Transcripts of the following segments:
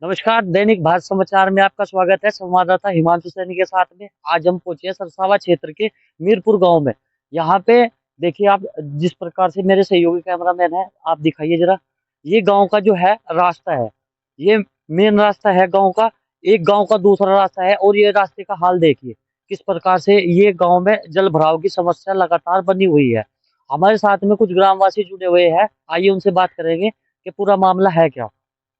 नमस्कार, दैनिक भारत समाचार में आपका स्वागत है। संवाददाता हिमांशु सैनी के साथ में आज हम पहुंचे हैं सरसावा क्षेत्र के मीरपुर गांव में। यहाँ पे देखिए आप, जिस प्रकार से मेरे सहयोगी कैमरामैन है, आप दिखाइए जरा। ये गांव का जो है रास्ता है, ये मेन रास्ता है गांव का। एक गांव का दूसरा रास्ता है और ये रास्ते का हाल देखिए किस प्रकार से ये गांव में जल भराव की समस्या लगातार बनी हुई है। हमारे साथ में कुछ ग्रामवासी जुड़े हुए हैं, आइए उनसे बात करेंगे कि पूरा मामला है क्या।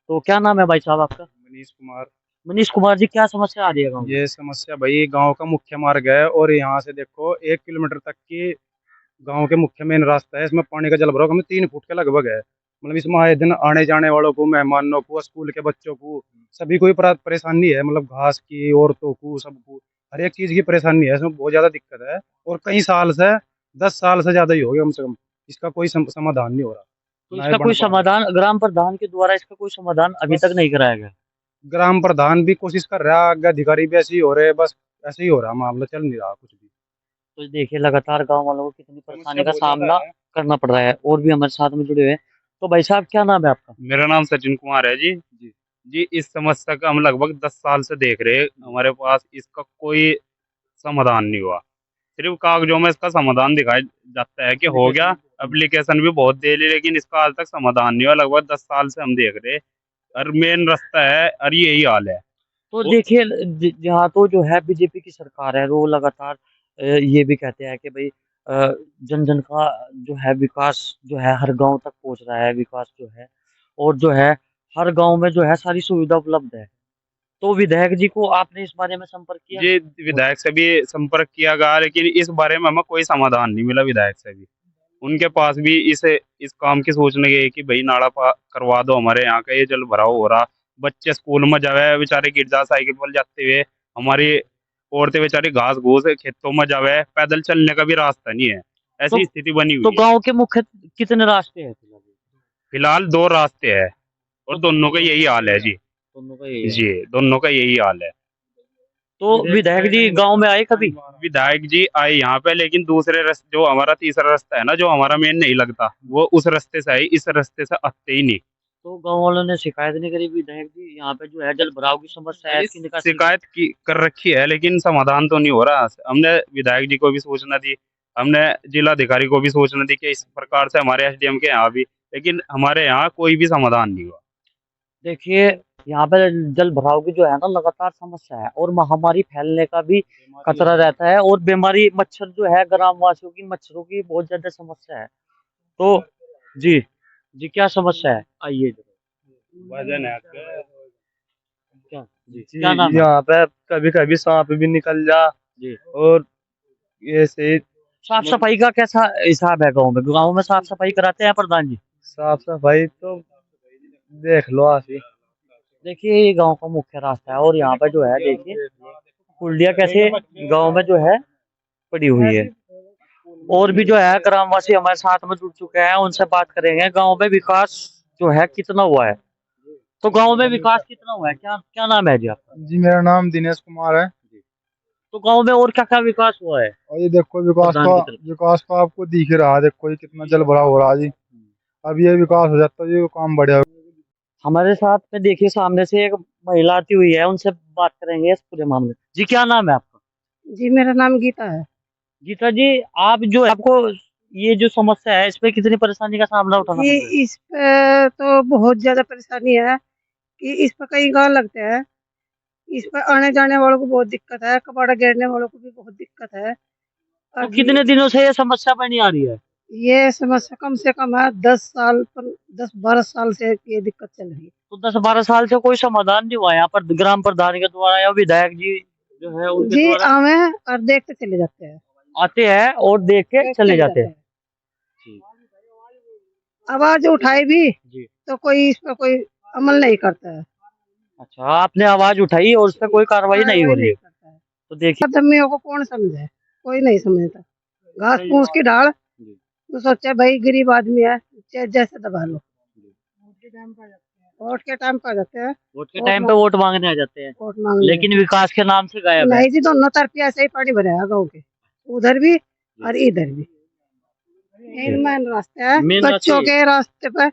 तो क्या नाम है भाई साहब आपका? मनीष कुमार। मनीष कुमार जी, क्या समस्या आ रही है गाँव में? ये समस्या भाई गांव का मुख्य मार्ग है और यहाँ से देखो 1 किलोमीटर तक की गांव के मुख्य मेन रास्ता है। इसमें पानी का जल भराव हमें 3 फुट के लगभग है। मतलब इसमें आए दिन आने जाने वालों को, मेहमानों को, स्कूल के बच्चों को, सभी को ही परेशानी है। मतलब घास की, औरतों को, सबको हर एक चीज की परेशानी है। इसमें बहुत ज्यादा दिक्कत है और कई साल से, 10 साल से ज्यादा ही हो गया कम से कम। इसका कोई समाधान नहीं हो रहा, तो ना ही इसका बन कोई पा रहा है। समाधान ग्राम प्रधान के द्वारा इसका कोई समाधान अभी तक बस नहीं कराया गया? ग्राम प्रधान भी कोशिश कर रहा है, आगे अधिकारी भी ऐसे ही हो रहे हैं। बस ऐसे ही हो रहा, मामला चल नहीं रहा कुछ भी। तो देखिए लगातार गांव वालों को कितनी समस्या परेशानी का बहुत ज्यादा सामना है। करना पड़ रहा है, और भी हमारे साथ में जुड़े हुए हैं। तो भाई साहब, क्या नाम है आपका? मेरा नाम सचिन कुमार है जी। जी। जी, इस समस्या का हम लगभग 10 साल से देख रहे हैं। हमारे पास इसका कोई समाधान नहीं हुआ। सिर्फ कागजों में इसका समाधान दिखाया जाता है कि हो गया। एप्लीकेशन भी बहुत दे ली, लेकिन इसका आज तक समाधान नहीं हुआ। लगभग 10 साल से हम देख रहे हैं और मेन रास्ता है और यही हाल है। तो वो देखिए, जहाँ तो जो है बीजेपी की सरकार है, वो लगातार ये भी कहते हैं कि भाई जन जन का जो है विकास जो है हर गांव तक पहुंच रहा है, विकास जो है, और जो है हर गांव में जो है सारी सुविधा उपलब्ध है। तो विधायक जी को आपने इस बारे में संपर्क किया? जी, विधायक से भी संपर्क किया गया, लेकिन इस बारे में हमें कोई समाधान नहीं मिला विधायक से भी। उनके पास भी इस काम की सोचने गए कि भाई नाला करवा दो, हमारे यहाँ का ये जल भराव हो रहा। बच्चे स्कूल में जावे बेचारे गिर जा साइकिल पर जाते हुए। हमारी औरतें बेचारी घास घूस खेतों में जावे, पैदल चलने का भी रास्ता नहीं है। तो ऐसी स्थिति बनी तो हुई है। गांव के मुख्य कितने रास्ते हैं फिलहाल? फिलहाल 2 रास्ते हैं तो और दोनों का यही हाल है जी। दोनों का यही है। जी, दोनों का यही हाल है। तो विधायक जी गांव में आए कभी? विधायक जी आए यहाँ पे, लेकिन दूसरे रास्ते, जो हमारा तीसरा रास्ता है ना, जो हमारा मेन नहीं लगता, वो उस रास्ते से आए, इस रास्ते से आते ही नहीं। तो गांव वालों ने शिकायत नहीं करी विधायक जी? यहाँ पे जो है जल भराव की समस्या है, इस इसकी निकासी की? शिकायत की कर रखी है, लेकिन समाधान तो नहीं हो रहा। हमने विधायक जी को भी सूचना दी, हमने जिलाधिकारी को भी सूचना दी कि इस प्रकार से हमारे एसडीएम के यहाँ भी, लेकिन हमारे यहाँ कोई भी समाधान नहीं हुआ। देखिए, यहाँ पे जल भराव की जो है ना लगातार समस्या है, और महामारी फैलने का भी खतरा रहता है, और बीमारी मच्छर जो है ग्रामवासियों की, मच्छरों की बहुत ज्यादा समस्या है। तो जी, जी क्या समस्या है, आइए जरा। वजन है। क्या जी, जी, क्या नाम है? यहाँ पे कभी कभी सांप भी निकल जा। जी, और ऐसे साफ सफाई का कैसा हिसाब है गाँव में? गाँव में साफ सफाई कराते हैं प्रधान जी? साफ सफाई तो देख लो आप ही। देखिए, ये गांव का मुख्य रास्ता है, और यहाँ पे जो है देखिए कुंडिया कैसे गांव में जो है पड़ी हुई है। और भी जो है ग्रामवासी हमारे साथ में जुड़ चुके हैं, उनसे बात करेंगे गांव में विकास जो है कितना हुआ है। तो गांव में विकास कितना हुआ है, क्या क्या नाम है जी आपका? जी, मेरा नाम दिनेश कुमार है। तो गांव में और क्या क्या विकास हुआ है और ये देखो विकास प्रधान का, की तरफ विकास का आपको दिख ही रहा है। देखो ये कितना जल भरा हो रहा है जी। से? अब ये विकास हो जाता है, ये काम बढ़िया। हमारे साथ में देखिए सामने से एक महिला आती हुई है, उनसे बात करेंगे इस पूरे मामले। जी क्या नाम है आपका? जी, मेरा नाम गीता है। गीता जी, आप जो आपको ये जो समस्या है, इस पे कितनी परेशानी का सामना उठाना जी, पड़ रहा है? इस पे तो बहुत ज़्यादा परेशानी है कि इस पे कई गाँव लगते हैं। इस पे आने-जाने वालों को बहुत दिक्कत है, कबाड़ा घेरने वालों को भी बहुत दिक्कत है। तो अभी कितने दिनों से ये समस्या बनी आ रही है? ये समस्या कम से कम है 10 साल, पन 10-12 साल से ये दिक्कत चल रही है। तो 10-12 साल से कोई समाधान नहीं हुआ यहाँ पर ग्राम प्रधान के द्वारा या विधायक जी जो है उनके जी, द्वारा? आवे और देखते चले जाते हैं, आते हैं और देख के देख चले चले जाते जाते हैं। हैं। जी, आवाज़ उठाई भी जी। तो कोई इस पे कोई अमल नहीं करता है, अच्छा, आपने आवाज उठाई और उस पर कोई कार्रवाई नहीं हो कार्रवाई रही नहीं है। करता है। तो देखिए। आदमियों को कौन समझे? कोई नहीं समझता। घास-फूस की ढाल जी, तो सोचा भाई गरीब आदमी है, जैसे दबा लो। जी। वोट के टाइम पे आ जाते हैं, वोट के वोट टाइम पे मांग वोट मांगने आ जाते हैं, वोट मांगने। लेकिन विकास के नाम से गायब है। नहीं जी, दोनों तरफ ही ऐसे ही पानी भरा है गाँव के, उधर भी जी, और इधर भी। मेन रास्ते है, मेन रास्ते बच्चों के रास्ते पे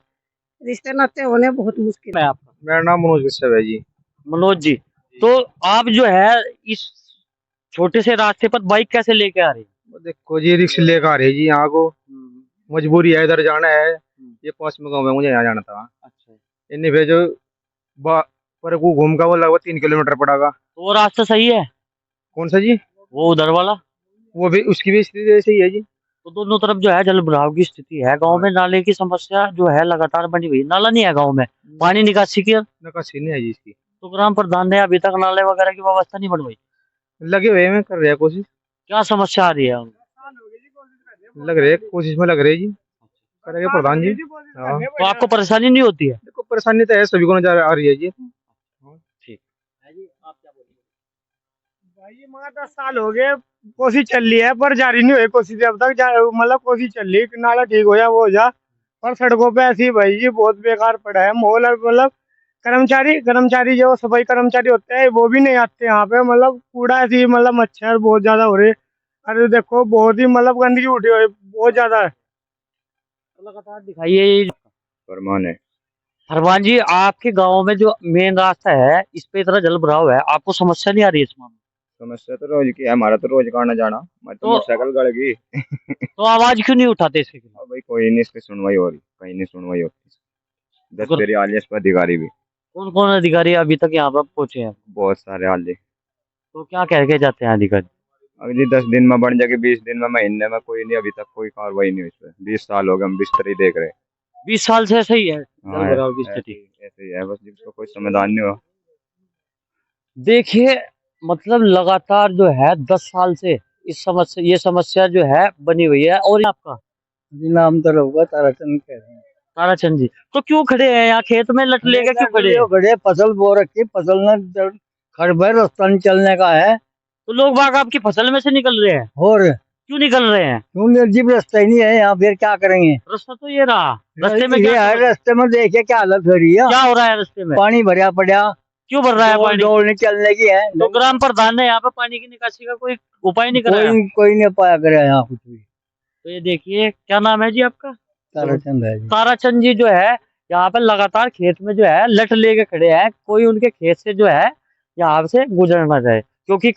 रिश्ते नाते होने बहुत मुश्किल में है। आपका। मेरा नाम मनोज कश्यप है जी। मनोज जी, तो आप जो है इस छोटे से रास्ते पर बाइक कैसे लेके आ रहे हैं? देखो जी, रिक्शा लेकर आ रही है जी यहाँ को, मजबूरी है, इधर जाना है, ये पास में गाँव है, मुझे यहाँ जाना था। अच्छा, इन्हें भेजो पर को घूम का वो लगभग 3 किलोमीटर पड़ेगा। तो वो रास्ता सही है? कौन सा जी? वो उधर वाला? वो भी उसकी भी स्थिति ऐसे ही है जी। तो दोनों तरफ जो है जल भराव की स्थिति है। गांव में नाले की समस्या जो है लगातार बनी हुई है। नाला नहीं है गांव में, पानी निकासी की। निकासी नहीं है जी इसकी। तो ग्राम प्रधान ने अभी तक नाले वगैरह की व्यवस्था नहीं बनवाई। लगे हुए हैं, कर रहे हैं कोशिश। क्या समस्या आ रही है? लग रहे हैं, कोशिश में लग रहे हैं जी, करेंगे प्रधान जी। हाँ, तो आपको परेशानी नहीं होती है? देखो परेशानी तो है, सभी को नजर आ रही है जी। ठीक है जी, आप क्या बोलेंगे? भाई ये मगर 10 साल हो गए, कोशिश चल रही है पर जारी नहीं हुई कोशिश अब तक। मतलब कोशिश चल रही है कि नाला ठीक हो जाए, वो हो जाए, पर सड़कों पे ऐसी भाई जी बहुत बेकार पड़ा है माहौल। मतलब कर्मचारी जो सफाई कर्मचारी होते हैं वो भी नहीं आते यहाँ पे। मतलब कूड़ा ऐसी, मतलब मच्छर बहुत ज्यादा हो रहे। अरे देखो बहुत ही मतलब गंदगी उठी हुई बहुत ज्यादा है। तो लगातार दिखाइए। फरमान है। हरमान जी, आपके गांव में जो मेन रास्ता है इस पे इतना जल भराव है, आपको समस्या नहीं आ रही है इस मामले समस्या तो रोज की है, हमारा तो रोज का आना जाना। मैं तो तो- मोटरसाइकिल गड़ गई। में? तो आवाज क्यों नहीं उठाते इसके खिलाफ? अब भाई कोई नहीं, इसकी सुनवाई हो रही, कहीं नहीं सुनवाई होती। 10 अगर- फेरी आलिया इस पर अधिकारी भी कौन कौन अधिकारी अभी तक यहाँ पर पहुंचे हैं? बहुत सारे आले। तो क्या कह के जाते हैं अधिकारी? अगली 10 दिन में बन जाएगी, 20 दिन में, महीने में, कोई नहीं, अभी तक कोई कार्रवाई नहीं हुई इस पर। 20 साल हो गए हम बिस्तर ही देख रहे हैं। 20 साल से ऐसे ही है हाँ, जल भराव की स्थिति। ऐसे ही है बस, जिसको कोई समाधान नहीं हुआ। देखिए, मतलब लगातार जो है 10 साल से ये समस्या जो है बनी हुई है। और आपका जी नाम तो होगा ताराचंद कह रहे हैं। ताराचंद जी, तो क्यों खड़े हैं यहाँ खेत में लट लेके क्यों खड़े हैं? खड़े फसल बो रखी, फसल न खड़बड़ रास्ता नहीं चलने का है। तो लोग बाग आपकी फसल में से निकल रहे हैं, और क्यों निकल रहे हैं? क्यों निर्जीव रास्ता ही नहीं है यहाँ, फिर क्या करेंगे? रास्ता तो ये रहा, रास्ते में ये क्या है, रास्ते में देखिए क्या हालत हो रही है। क्या हो रहा है रास्ते में? पानी भरा पड़ा, क्यों भर रहा है पानी? डोल नहीं चलने की है। तो ग्राम प्रधान ने यहाँ पे पानी की निकासी का कोई उपाय नहीं कराया? कोई नहीं पाया करे यहाँ कुछ भी। तो ये देखिए, क्या नाम है जी आपका? ताराचंद है जी। ताराचंद जी जो है यहाँ पे लगातार खेत में जो है लट लेके खड़े हैं, कोई उनके खेत से जो है यहाँ से गुजर ना जाए, क्योंकि